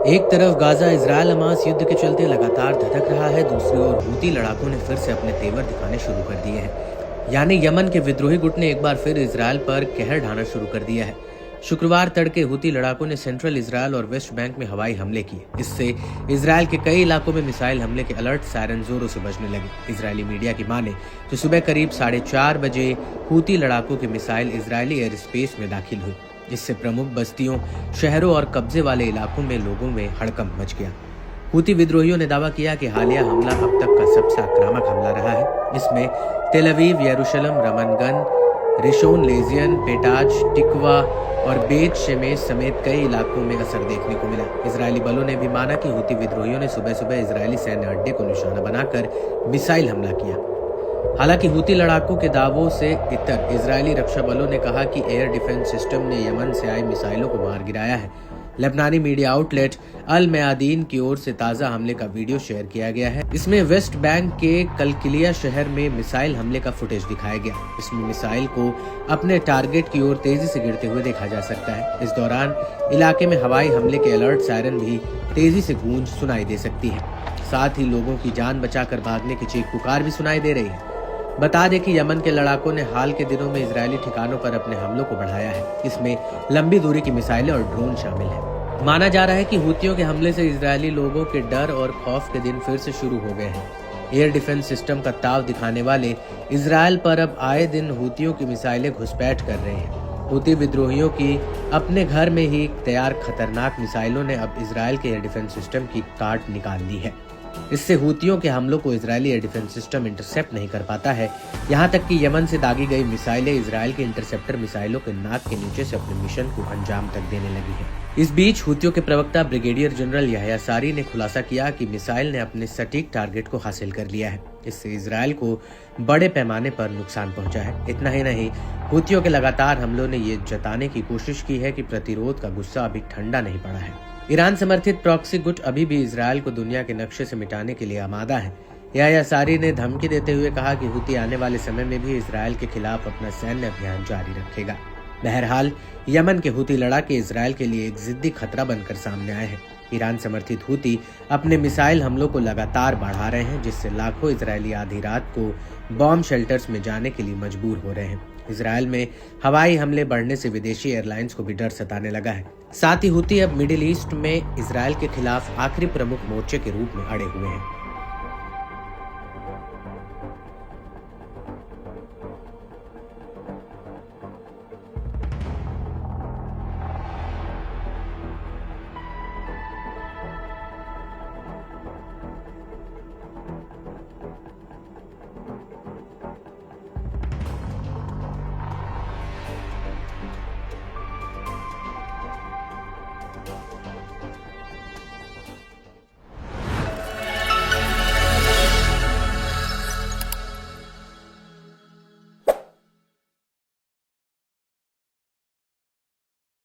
एक तरफ Gaza Israel Hamas युद्ध के चलते लगातार धधक रहा है, दूसरी ओर हूती लड़ाकों ने फिर से अपने तेवर दिखाने शुरू कर दिए हैं। यानी यमन के विद्रोही गुट ने एक बार फिर इजरायल पर कहर ढाना शुरू कर दिया है। शुक्रवार तड़के हूती लड़ाकों ने सेंट्रल इजरायल और वेस्ट बैंक में हवाई हमले किए। इससे इजरायल के कई इलाकों में मिसाइल हमले के अलर्ट सायरन जोरों से बजने लगे। इजरायली मीडिया की माने तो सुबह करीब 4:30 बजे हूती लड़ाकों की मिसाइल इजरायली एयर स्पेस में दाखिल हुई, जिससे प्रमुख बस्तियों, शहरों और कब्जे वाले इलाकों में लोगों में हड़कंप मच गया। हूती विद्रोहियों ने दावा किया कि हालिया हमला अब तक का सबसे आक्रामक हमला रहा है। इसमें तेल अवीव, यरूशलेम, रमनगन, रिशोन लेजियन, पेटाज, टिकवा और बेत शेमेश समेत कई इलाकों में असर देखने को मिला। इजरायली बलों ने भी माना कि हूती विद्रोहियों ने सुबह सुबह इजरायली सैन्य अड्डे को निशाना बनाकर मिसाइल हमला किया। हालांकि हूती लड़ाकों के दावों से इतर इजरायली रक्षा बलों ने कहा कि एयर डिफेंस सिस्टम ने यमन से आई मिसाइलों को मार गिराया है। लेबनानी मीडिया आउटलेट अल मयादीन की ओर से ताजा हमले का वीडियो शेयर किया गया है। इसमें वेस्ट बैंक के कलकिलिया शहर में मिसाइल हमले का फुटेज दिखाया गया। इसमें मिसाइल को अपने टारगेट की ओर तेजी से गिरते हुए देखा जा सकता है। इस दौरान इलाके में हवाई हमले के अलर्ट सायरन भी तेजी से गूंज सुनाई दे सकती है। साथ ही लोगों की जान बचाकर भागने की चीख पुकार भी सुनाई दे रही है। बता दें कि यमन के लड़ाकों ने हाल के दिनों में इजरायली ठिकानों पर अपने हमलों को बढ़ाया है। इसमें लंबी दूरी की मिसाइलें और ड्रोन शामिल हैं। माना जा रहा है कि हूतियों के हमले से इजरायली लोगों के डर और खौफ के दिन फिर से शुरू हो गए हैं। एयर डिफेंस सिस्टम का ताव दिखाने वाले इजरायल पर अब आए दिन हूतियों की मिसाइलें घुसपैठ कर रहे हैं। हूती विद्रोहियों की अपने घर में ही तैयार खतरनाक मिसाइलों ने अब इजरायल के एयर डिफेंस सिस्टम की काट निकाल ली है। इससे हूतियों के हमलों को Israeli air defence system intercept नहीं कर पाता है। यहाँ तक कि यमन से दागी गई मिसाइलें इजरायल के इंटरसेप्टर मिसाइलों के नाक के नीचे से अपने मिशन को अंजाम तक देने लगी है। इस बीच हूतियों के प्रवक्ता ब्रिगेडियर जनरल याह्या सारी ने खुलासा किया कि मिसाइल ने अपने सटीक टारगेट को हासिल कर लिया है। इससे इजरायल को बड़े पैमाने पर नुकसान पहुंचा है। इतना ही नहीं, हूतियों के लगातार हमलों ने ये जताने की कोशिश की है कि प्रतिरोध का गुस्सा अभी ठंडा नहीं पड़ा है। ईरान समर्थित प्रॉक्सी गुट अभी भी इजरायल को दुनिया के नक्शे से मिटाने के लिए आमादा है। याह्या सारी ने धमकी देते हुए कहा कि हूती आने वाले समय में भी इजरायल के खिलाफ अपना सैन्य अभियान जारी रखेगा। बहरहाल, यमन के हूती लड़ाके इजरायल के लिए एक जिद्दी खतरा बनकर सामने आए हैं। ईरान समर्थित हूती अपने मिसाइल हमलों को लगातार बढ़ा रहे हैं, जिससे लाखों इजरायली आधी रात को बॉम्ब शेल्टर्स में जाने के लिए मजबूर हो रहे हैं। इजरायल में हवाई हमले बढ़ने से विदेशी एयरलाइंस को भी डर सताने लगा है। साथ ही हूती अब मिडिल ईस्ट में इजरायल के खिलाफ आखिरी प्रमुख मोर्चे के रूप में अड़े हुए हैं।